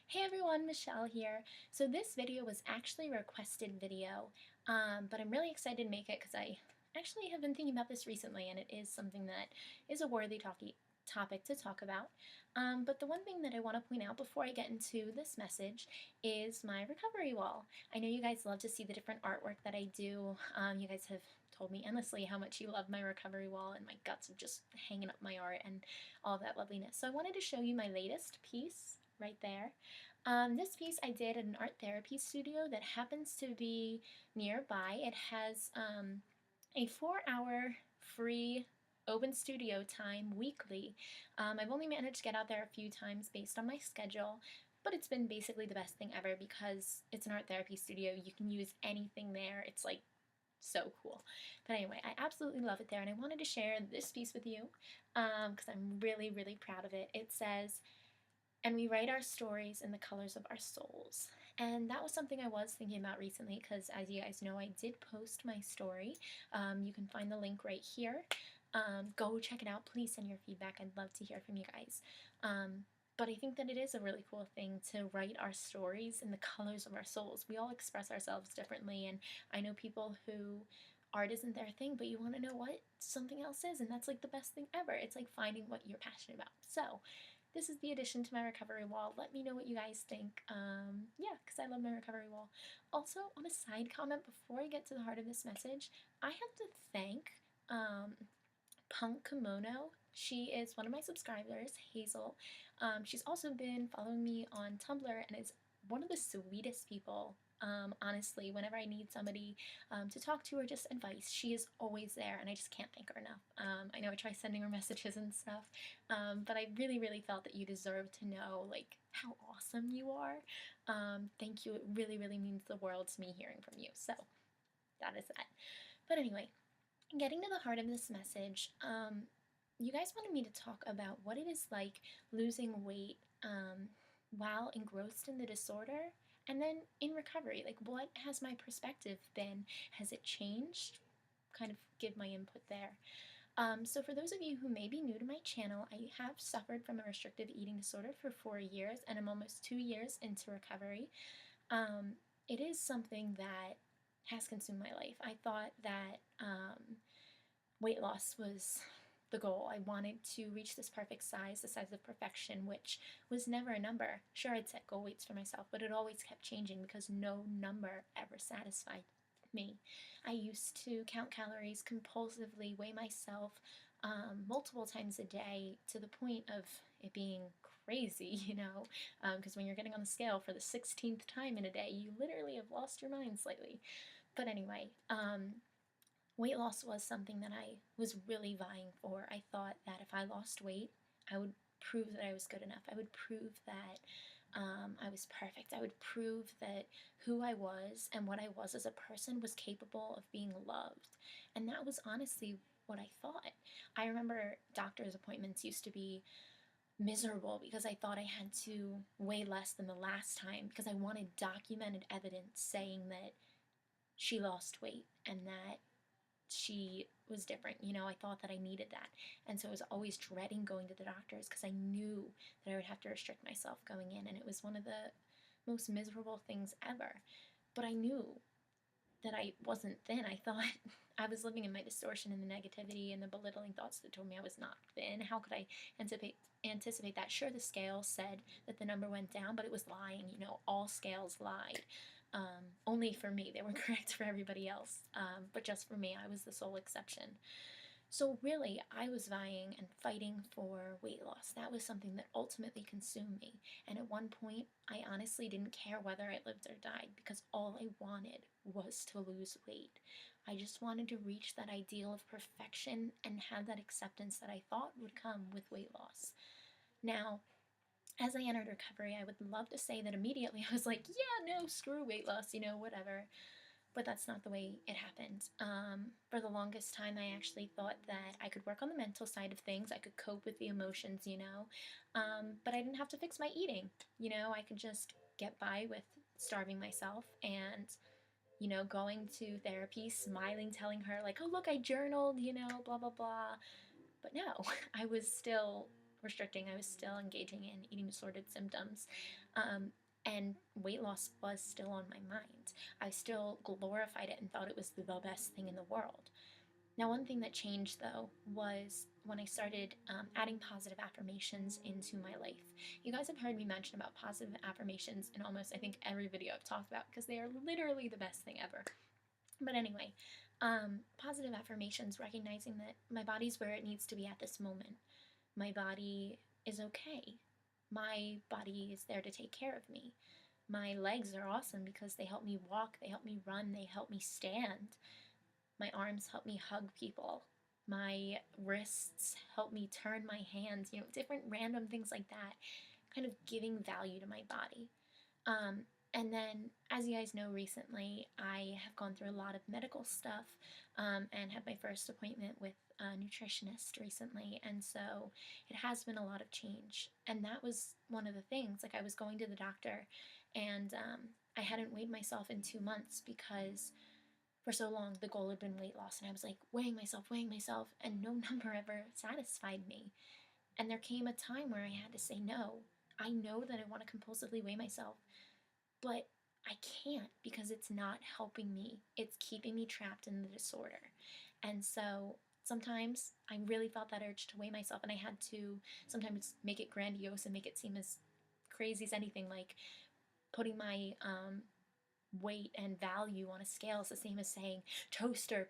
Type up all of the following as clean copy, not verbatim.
Hey everyone, Michelle here. So this video was actually a requested video, but I'm really excited to make it because I actually have been thinking about this recently and it is something that is a worthy topic to talk about. But the one thing that I want to point out before I get into this message is my recovery wall. I know you guys love to see the different artwork that I do. You guys have told me endlessly how much you love my recovery wall and my guts of just hanging up my art and all of that loveliness. So I wanted to show you my latest piece right there. This piece I did at an art therapy studio that happens to be nearby. It has a 4-hour free open studio time weekly. I've only managed to get out there a few times based on my schedule, but it's been basically the best thing ever because it's an art therapy studio. You can use anything there. It's like so cool. But anyway, I absolutely love it there, and I wanted to share this piece with you because I'm really, really proud of it. It says, "And we write our stories in the colors of our souls." And that was something I was thinking about recently because, as you guys know, I did post my story. You can find the link right here. Go check it out. Please send your feedback. I'd love to hear from you guys. But I think that it is a really cool thing to write our stories in the colors of our souls. We all express ourselves differently, and I know people who art isn't their thing, but you want to know what something else is, and that's like the best thing ever. It's like finding what you're passionate about. So, this is the addition to my recovery wall. Let me know what you guys think. Yeah, because I love my recovery wall. Also, on a side comment before I get to the heart of this message, I have to thank Punk Kimono. She is one of my subscribers, Hazel. She's also been following me on Tumblr and is one of the sweetest people. Honestly, whenever I need somebody to talk to or just advice, she is always there, and I just can't thank her enough. I know I try sending her messages and stuff, but I really, really felt that you deserve to know like how awesome you are. Thank you. It really, really means the world to me hearing from you. So that is that. But anyway, getting to the heart of this message, you guys wanted me to talk about what it is like losing weight while engrossed in the disorder and then in recovery. Like, what has my perspective been? Has it changed? Kind of give my input there. So, for those of you who may be new to my channel, I have suffered from a restrictive eating disorder for 4 years, and I'm almost 2 years into recovery. It is something that has consumed my life. I thought that weight loss was the goal. I wanted to reach this perfect size, the size of perfection, which was never a number. Sure, I'd set goal weights for myself, but it always kept changing because no number ever satisfied me. I used to count calories compulsively, weigh myself multiple times a day to the point of it being crazy, because when you're getting on the scale for the 16th time in a day, you literally have lost your mind slightly. But anyway, weight loss was something that I was really vying for. I thought that if I lost weight, I would prove that I was good enough. I would prove that I was perfect. I would prove that who I was and what I was as a person was capable of being loved. And that was honestly what I thought. I remember doctor's appointments used to be miserable because I thought I had to weigh less than the last time because I wanted documented evidence saying that she lost weight and that she was different. I thought that I needed that. And so I was always dreading going to the doctors because I knew that I would have to restrict myself going in. And it was one of the most miserable things ever. But I knew that I wasn't thin. I thought I was living in my distortion and the negativity and the belittling thoughts that told me I was not thin. How could I anticipate that? Sure, the scale said that the number went down, but it was lying. All scales lied. Only for me. They were correct for everybody else. But just for me, I was the sole exception. So really, I was vying and fighting for weight loss. That was something that ultimately consumed me. And at one point, I honestly didn't care whether I lived or died because all I wanted was to lose weight. I just wanted to reach that ideal of perfection and have that acceptance that I thought would come with weight loss. Now, as I entered recovery, I would love to say that immediately I was like, yeah, no, screw weight loss, whatever. But that's not the way it happened. For the longest time, I actually thought that I could work on the mental side of things. I could cope with the emotions, but I didn't have to fix my eating. I could just get by with starving myself and, going to therapy, smiling, telling her, like, oh, look, I journaled, blah, blah, blah. But no, I was still restricting. I was still engaging in eating disordered symptoms. Um, and weight loss was still on my mind. I still glorified it and thought it was the best thing in the world. Now, one thing that changed though was when I started adding positive affirmations into my life. You guys have heard me mention about positive affirmations in almost, I think, every video I've talked about because they are literally the best thing ever. But anyway, positive affirmations, recognizing that my body's where it needs to be at this moment. My body is okay. My body is there to take care of me. My legs are awesome because they help me walk, they help me run, they help me stand. My arms help me hug people. My wrists help me turn my hands, different random things like that, kind of giving value to my body. Um, and then, as you guys know, recently I have gone through a lot of medical stuff and had my first appointment with a nutritionist recently. And so it has been a lot of change. And that was one of the things. Like, I was going to the doctor and I hadn't weighed myself in 2 months because for so long the goal had been weight loss. And I was like weighing myself, and no number ever satisfied me. And there came a time where I had to say no. I know that I want to compulsively weigh myself, but I can't because it's not helping me. It's keeping me trapped in the disorder. And so sometimes I really felt that urge to weigh myself, and I had to sometimes make it grandiose and make it seem as crazy as anything, like putting my weight and value on a scale is the same as saying, "Toaster,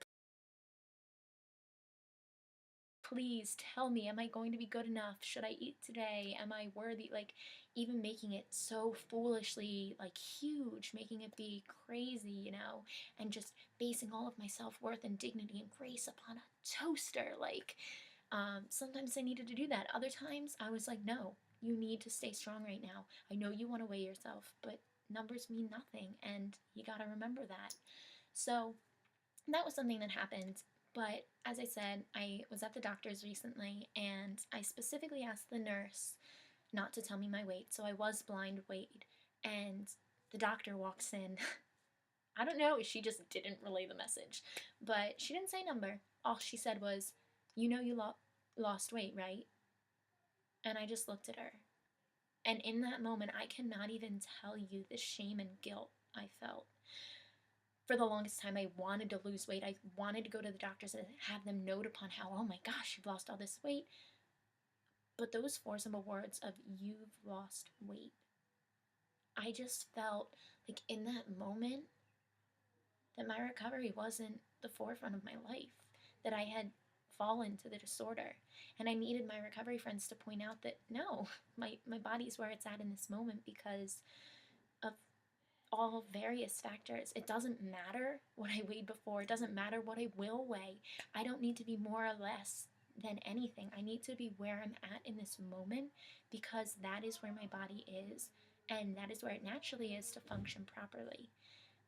please tell me, am I going to be good enough? Should I eat today? Am I worthy?" Like, even making it so foolishly, like, huge, making it be crazy, and just basing all of my self-worth and dignity and grace upon a toaster. Like, sometimes I needed to do that. Other times I was like, no, you need to stay strong right now. I know you want to weigh yourself, but numbers mean nothing, and you got to remember that. So that was something that happened. But as I said, I was at the doctor's recently, and I specifically asked the nurse not to tell me my weight. So I was blind weighed, and the doctor walks in. I don't know if she just didn't relay the message, but she didn't say number. All she said was, you lost weight, right? And I just looked at her. And in that moment, I cannot even tell you the shame and guilt I felt. For the longest time, I wanted to lose weight. I wanted to go to the doctors and have them note upon how, oh my gosh, you've lost all this weight. But those four simple words of "you've lost weight," I just felt like in that moment that my recovery wasn't the forefront of my life, that I had fallen to the disorder. And I needed my recovery friends to point out that no, my body's where it's at in this moment because of all various factors. It doesn't matter what I weighed before. It doesn't matter what I will weigh. I don't need to be more or less than anything. I need to be where I'm at in this moment because that is where my body is, and that is where it naturally is to function properly.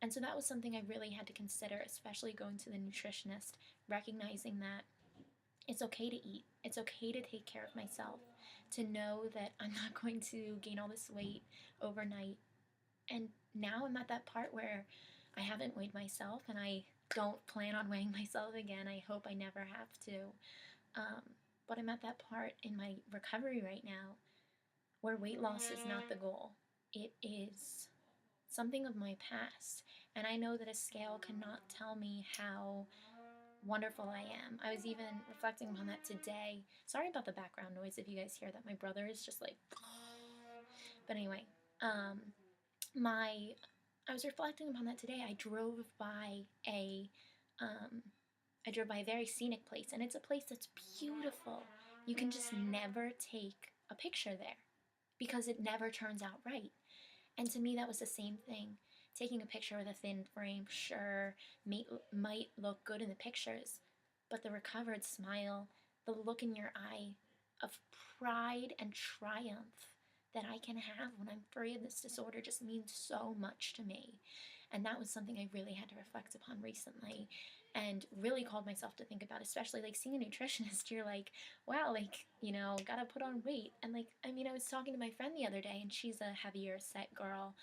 And so that was something I really had to consider, especially going to the nutritionist, recognizing that it's okay to eat. It's okay to take care of myself, to know that I'm not going to gain all this weight overnight. And now I'm at that part where I haven't weighed myself, and I don't plan on weighing myself again. I hope I never have to. Um, but I'm at that part in my recovery right now where weight loss is not the goal. It is something of my past. And I know that a scale cannot tell me how wonderful I am. I was even reflecting on that today. Sorry about the background noise if you guys hear that. My brother is just like, but anyway, um, my I was reflecting upon that today. A um, I drove by a very scenic place, and it's a place that's beautiful. You can just never take a picture there because it never turns out right. And to me, that was the same thing. Taking a picture with a thin frame, sure, might look good in the pictures, but the recovered smile, the look in your eye of pride and triumph that I can have when I'm free of this disorder just means so much to me. And that was something I really had to reflect upon recently and really called myself to think about, especially like seeing a nutritionist. You're like, wow, like, gotta put on weight. And like, I mean, I was talking to my friend the other day, and she's a heavier set girl,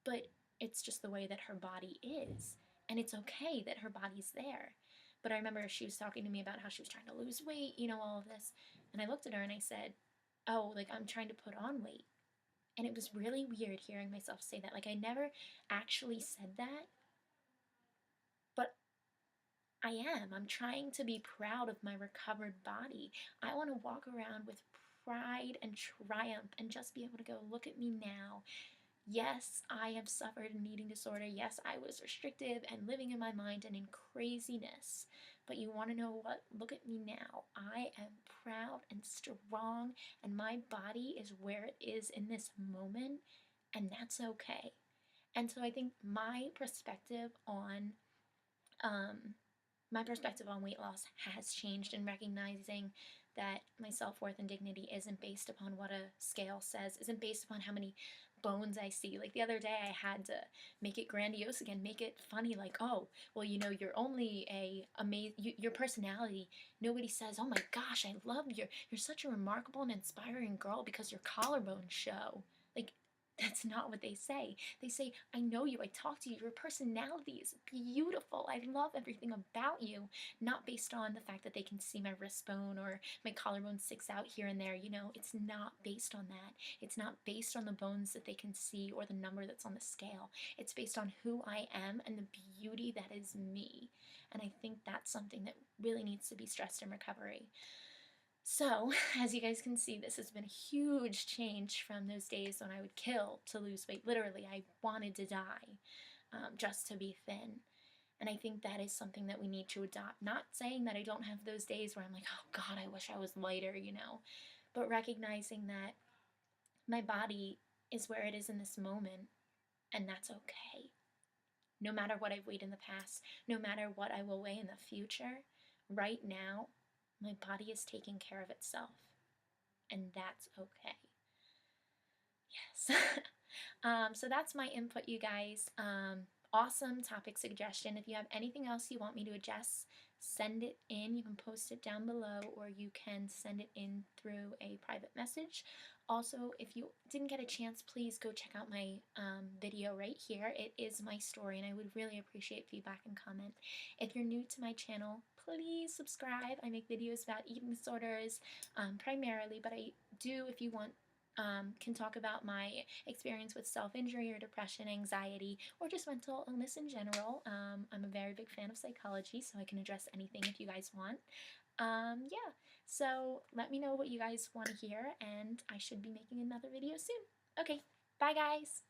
but it's just the way that her body is. And it's okay that her body's there. But I remember she was talking to me about how she was trying to lose weight, all of this. And I looked at her and I said, oh, like, I'm trying to put on weight. And it was really weird hearing myself say that. Like, I never actually said that, but I am. I'm trying to be proud of my recovered body. I want to walk around with pride and triumph and just be able to go, look at me now. Yes, I have suffered an eating disorder. Yes, I was restrictive and living in my mind and in craziness. But you want to know what? Look at me now. I am proud and strong, and my body is where it is in this moment, and that's okay. And so I think um, my perspective on weight loss has changed in recognizing that my self-worth and dignity isn't based upon what a scale says, isn't based upon how many bones I see. Like the other day I had to make it grandiose again, make it funny, like, oh, well, you're only your personality. Nobody says, oh my gosh, I love you're such a remarkable and inspiring girl because your collarbones show. Like, that's not what they say. They say, I know you, I talk to you, your personality is beautiful. I love everything about you. Not based on the fact that they can see my wrist bone or my collarbone sticks out here and there. It's not based on that. It's not based on the bones that they can see or the number that's on the scale. It's based on who I am and the beauty that is me. And I think that's something that really needs to be stressed in recovery. So, as you guys can see, this has been a huge change from those days when I would kill to lose weight. Literally, I wanted to die just to be thin. And I think that is something that we need to adopt. Not saying that I don't have those days where I'm like, oh God, I wish I was lighter, but recognizing that my body is where it is in this moment, and that's okay. No matter what I've weighed in the past, no matter what I will weigh in the future, right now, my body is taking care of itself. And that's okay. Yes. So that's my input, you guys. Awesome topic suggestion. If you have anything else you want me to adjust, send it in. You can post it down below, or you can send it in through a private message. Also, if you didn't get a chance, please go check out my video right here. It is my story, and I would really appreciate feedback and comment. If you're new to my channel, please subscribe. I make videos about eating disorders primarily, but I do, if you want, can talk about my experience with self-injury or depression, anxiety, or just mental illness in general. I'm a very big fan of psychology, so I can address anything if you guys want. Yeah, so let me know what you guys want to hear, and I should be making another video soon. Okay, bye guys!